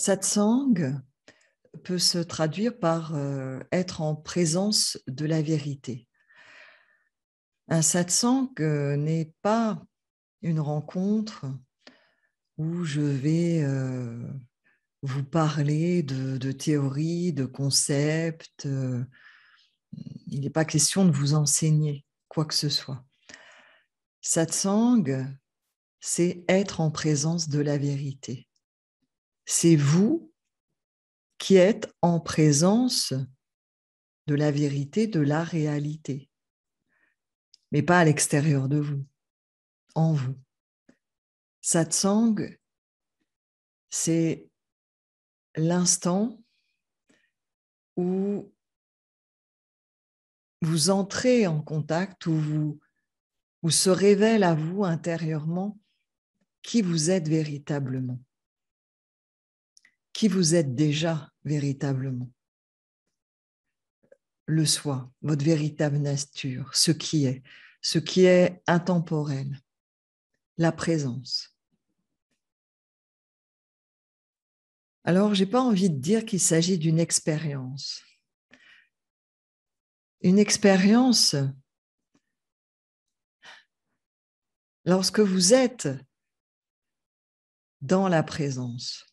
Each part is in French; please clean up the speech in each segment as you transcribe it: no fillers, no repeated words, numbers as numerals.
Satsang peut se traduire par être en présence de la vérité. Un satsang n'est pas une rencontre où je vais vous parler de théories, de concepts. Il n'est pas question de vous enseigner quoi que ce soit. Satsang, c'est être en présence de la vérité. C'est vous qui êtes en présence de la vérité, de la réalité, mais pas à l'extérieur de vous, en vous. Satsang, c'est l'instant où vous entrez en contact, où se révèle à vous intérieurement qui vous êtes véritablement, qui vous êtes déjà véritablement. Le soi, votre véritable nature, ce qui est intemporel, la présence. Alors, je n'ai pas envie de dire qu'il s'agit d'une expérience. Une expérience, lorsque vous êtes dans la présence,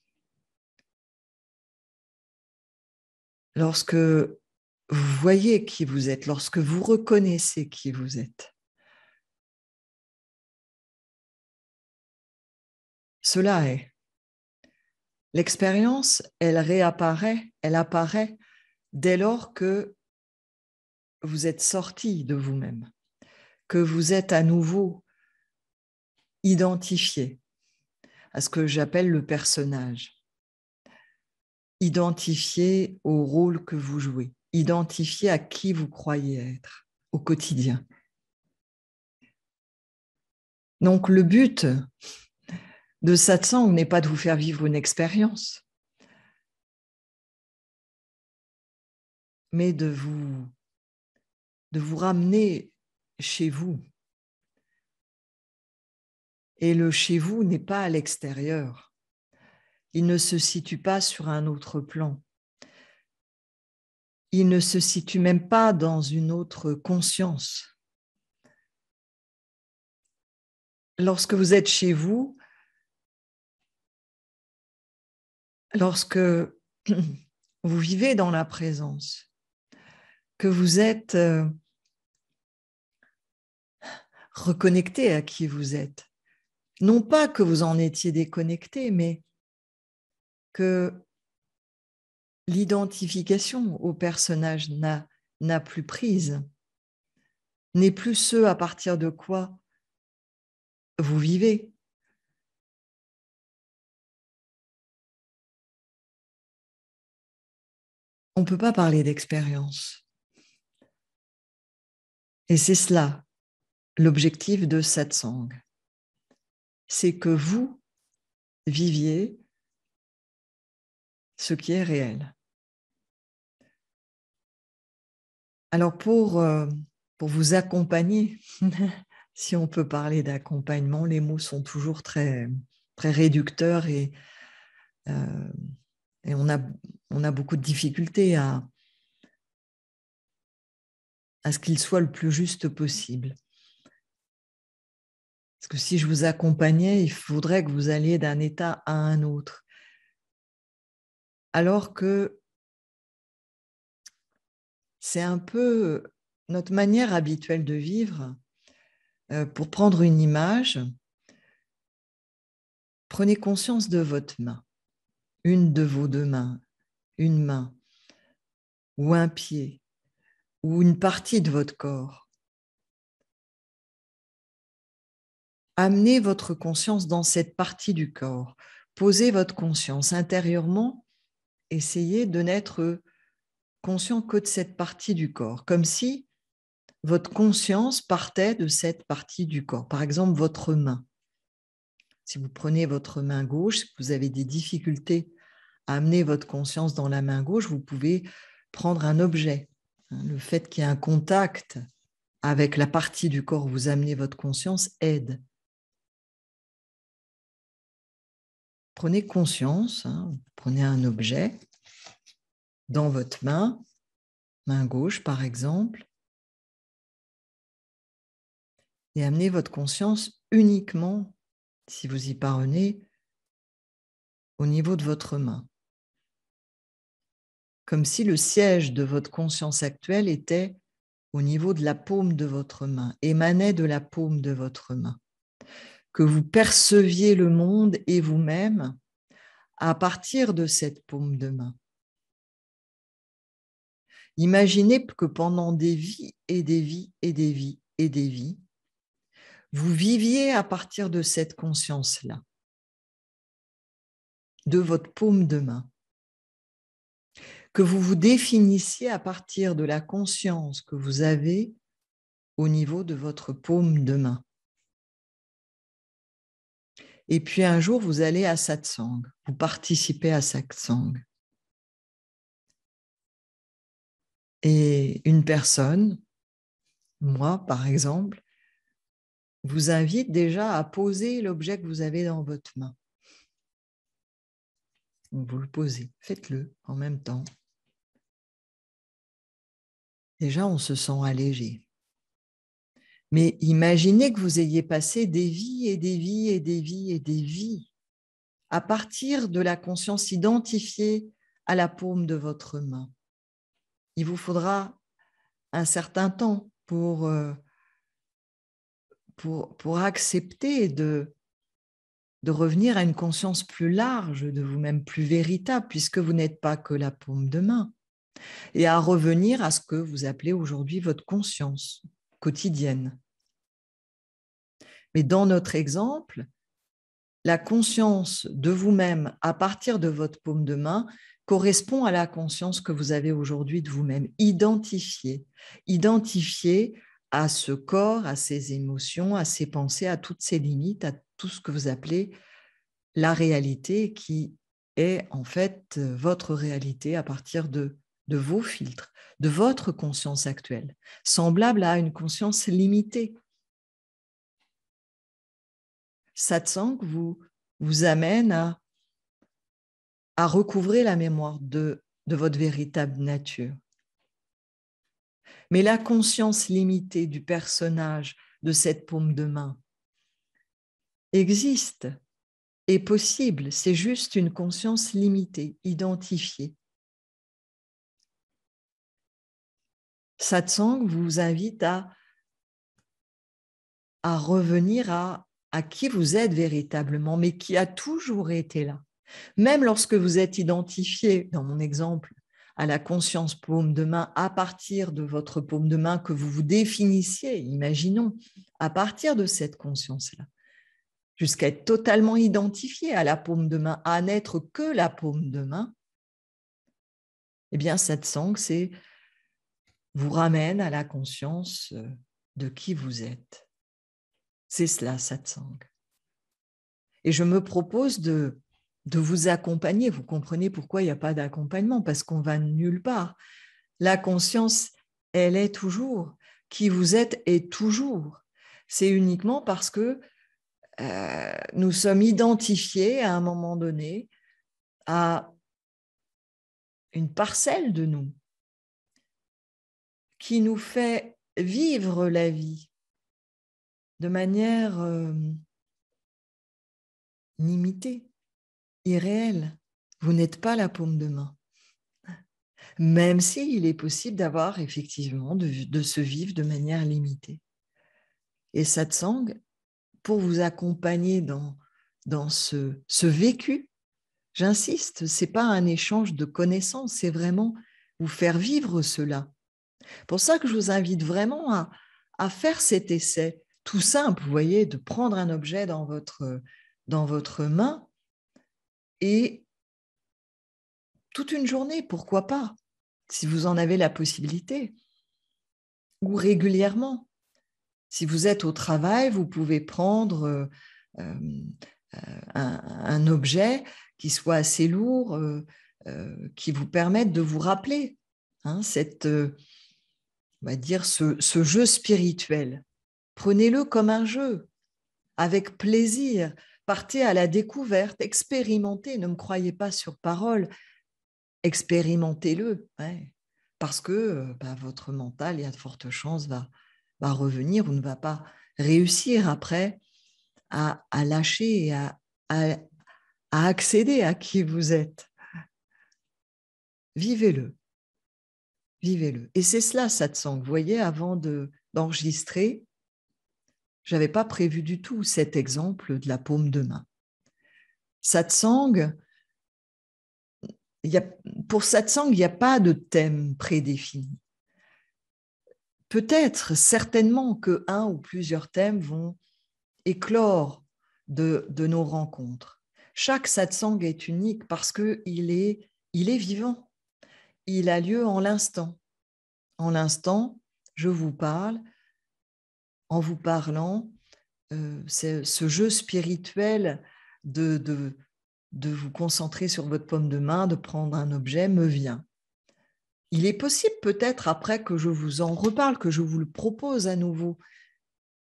lorsque vous voyez qui vous êtes, lorsque vous reconnaissez qui vous êtes, cela est. L'expérience, elle apparaît dès lors que vous êtes sorti de vous-même, que vous êtes à nouveau identifié à ce que j'appelle le personnage, identifié au rôle que vous jouez, identifié à qui vous croyez être au quotidien. Donc le but de satsang n'est pas de vous faire vivre une expérience, mais de vous ramener chez vous. Et le chez vous n'est pas à l'extérieur. Il ne se situe pas sur un autre plan. Il ne se situe même pas dans une autre conscience. Lorsque vous êtes chez vous, lorsque vous vivez dans la présence, que vous êtes reconnecté à qui vous êtes, non pas que vous en étiez déconnecté, mais que l'identification au personnage n'a plus prise, n'est plus ce à partir de quoi vous vivez. On ne peut pas parler d'expérience. Et c'est cela, l'objectif de satsang. C'est que vous viviez ce qui est réel. Alors pour vous accompagner, si on peut parler d'accompagnement, les mots sont toujours très, très réducteurs et on a beaucoup de difficultés à ce qu'il soit le plus juste possible. Parce que si je vous accompagnais, il faudrait que vous alliez d'un état à un autre. Alors que c'est un peu notre manière habituelle de vivre. Pour prendre une image, prenez conscience de votre main, une de vos deux mains, une main ou un pied ou une partie de votre corps. Amenez votre conscience dans cette partie du corps. Posez votre conscience intérieurement. Essayez de n'être conscient que de cette partie du corps, comme si votre conscience partait de cette partie du corps. Par exemple, votre main. Si vous prenez votre main gauche, si vous avez des difficultés à amener votre conscience dans la main gauche, vous pouvez prendre un objet. Le fait qu'il y ait un contact avec la partie du corps où vous amenez votre conscience aide. prenez conscience, hein, prenez un objet dans votre main gauche par exemple, et amenez votre conscience uniquement, si vous y parvenez, au niveau de votre main. Comme si le siège de votre conscience actuelle était au niveau de la paume de votre main, émanait de la paume de votre main. Que vous perceviez le monde et vous-même à partir de cette paume de main. Imaginez que pendant des vies et des vies et des vies et des vies, vous viviez à partir de cette conscience-là, de votre paume de main. Que vous vous définissiez à partir de la conscience que vous avez au niveau de votre paume de main. Et puis un jour, vous allez à satsang, vous participez à satsang. Et une personne, moi par exemple, vous invite déjà à poser l'objet que vous avez dans votre main. Vous le posez, faites-le en même temps. Déjà, on se sent allégé. Mais imaginez que vous ayez passé des vies et des vies et des vies et des vies à partir de la conscience identifiée à la paume de votre main. Il vous faudra un certain temps pour accepter de revenir à une conscience plus large de vous-même, plus véritable, puisque vous n'êtes pas que la paume de main, et à revenir à ce que vous appelez aujourd'hui votre conscience quotidienne. Mais dans notre exemple, la conscience de vous-même à partir de votre paume de main correspond à la conscience que vous avez aujourd'hui de vous-même, identifiée à ce corps, à ses émotions, à ses pensées, à toutes ses limites, à tout ce que vous appelez la réalité qui est en fait votre réalité à partir de vos filtres, de votre conscience actuelle, semblable à une conscience limitée. Satsang vous amène à recouvrer la mémoire de votre véritable nature. Mais la conscience limitée du personnage de cette paume de main existe, est possible, c'est juste une conscience limitée, identifiée. Satsang vous invite à revenir à qui vous êtes véritablement, mais qui a toujours été là. Même lorsque vous êtes identifié, dans mon exemple, à la conscience paume de main, à partir de votre paume de main que vous vous définissiez, imaginons, à partir de cette conscience-là, jusqu'à être totalement identifié à la paume de main, à n'être que la paume de main, eh bien, satsang, c'est vous ramène à la conscience de qui vous êtes. C'est cela, satsang. Et je me propose de vous accompagner. Vous comprenez pourquoi il n'y a pas d'accompagnement, parce qu'on va nulle part. La conscience, elle est toujours. Qui vous êtes est toujours. C'est uniquement parce que nous sommes identifiés à un moment donné à une parcelle de nous qui nous fait vivre la vie de manière limitée, irréelle. Vous n'êtes pas la paume de main. Même s'il est possible d'avoir effectivement de se vivre de manière limitée. Et satsang, pour vous accompagner dans ce vécu, j'insiste, ce n'est pas un échange de connaissances, c'est vraiment vous faire vivre cela. Pour ça que je vous invite vraiment à faire cet essai tout simple, vous voyez, de prendre un objet dans votre main et toute une journée, pourquoi pas, si vous en avez la possibilité, ou régulièrement. Si vous êtes au travail, vous pouvez prendre un objet qui soit assez lourd, qui vous permette de vous rappeler on va dire ce jeu spirituel. Prenez-le comme un jeu, avec plaisir. Partez à la découverte, expérimentez, ne me croyez pas sur parole, expérimentez-le, ouais, parce que votre mental, il y a de fortes chances, va revenir ou ne va pas réussir après à lâcher et à accéder à qui vous êtes. Vivez-le, vivez-le. Et c'est cela, satsang. Vous voyez, avant d'enregistrer, je n'avais pas prévu du tout cet exemple de la paume de main. Satsang, pour satsang, il n'y a pas de thème prédéfini. Peut-être, certainement, que un ou plusieurs thèmes vont éclore de nos rencontres. Chaque satsang est unique parce qu'il est vivant. Il a lieu en l'instant. En l'instant, je vous parle, en vous parlant, c'est ce jeu spirituel de vous concentrer sur votre paume de main, de prendre un objet, me vient. Il est possible peut-être après que je vous en reparle, que je vous le propose à nouveau,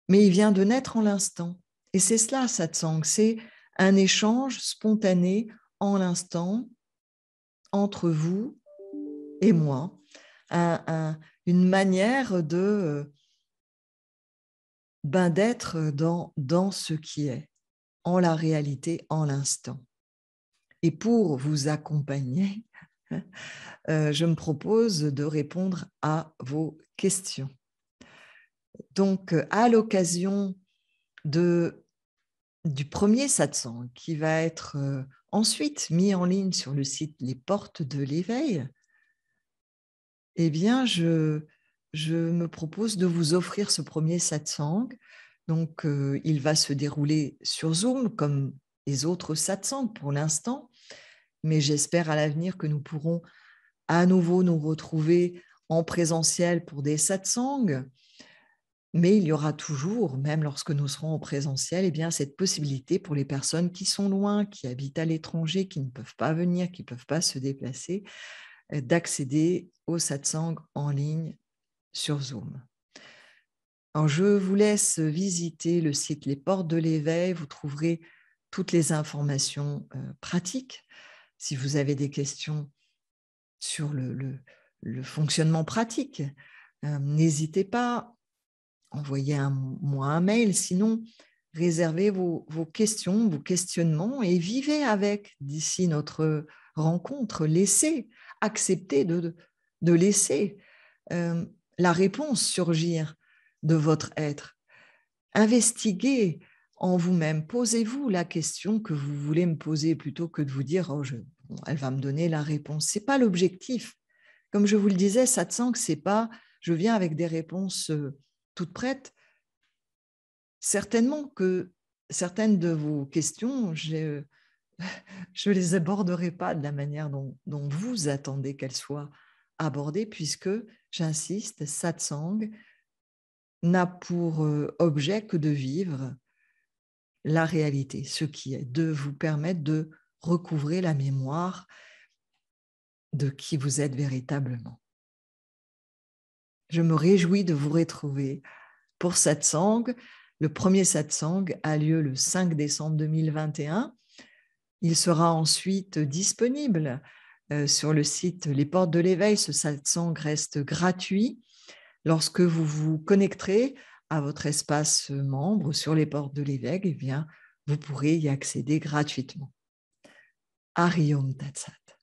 mais il vient de naître en l'instant. Et c'est cela, satsang, c'est un échange spontané en l'instant entre vous et moi, une manière d'être dans ce qui est, en la réalité, en l'instant. Et pour vous accompagner, je me propose de répondre à vos questions. Donc, à l'occasion du premier satsang qui va être ensuite mis en ligne sur le site Les Portes de l'Éveil, eh bien, je me propose de vous offrir ce premier satsang. Donc, il va se dérouler sur Zoom comme les autres satsangs pour l'instant, mais j'espère à l'avenir que nous pourrons à nouveau nous retrouver en présentiel pour des satsangs. Mais il y aura toujours, même lorsque nous serons en présentiel, eh bien, cette possibilité pour les personnes qui sont loin, qui habitent à l'étranger, qui ne peuvent pas venir, qui ne peuvent pas se déplacer, d'accéder au satsang en ligne sur Zoom. Alors, je vous laisse visiter le site Les Portes de l'Éveil. Vous trouverez toutes les informations pratiques. Si vous avez des questions sur le fonctionnement pratique, n'hésitez pas. Envoyez-moi un mail, sinon réservez vos questions, vos questionnements et vivez avec d'ici notre rencontre. Laissez, acceptez de laisser la réponse surgir de votre être. Investiguez en vous-même, posez-vous la question que vous voulez me poser plutôt que de vous dire elle va me donner la réponse. Ce n'est pas l'objectif. Comme je vous le disais, satsang, c'est pas je viens avec des réponses toutes prêtes. Certainement que certaines de vos questions, je ne les aborderai pas de la manière dont vous attendez qu'elles soient abordées, puisque, j'insiste, satsang n'a pour objet que de vivre la réalité, ce qui est, de vous permettre de recouvrer la mémoire de qui vous êtes véritablement. Je me réjouis de vous retrouver pour satsang. Le premier satsang a lieu le 5 décembre 2021. Il sera ensuite disponible sur le site Les Portes de l'Éveil. Ce satsang reste gratuit. Lorsque vous vous connecterez à votre espace membre sur Les Portes de l'Éveil, eh bien, vous pourrez y accéder gratuitement. Hari Om Tat Sat.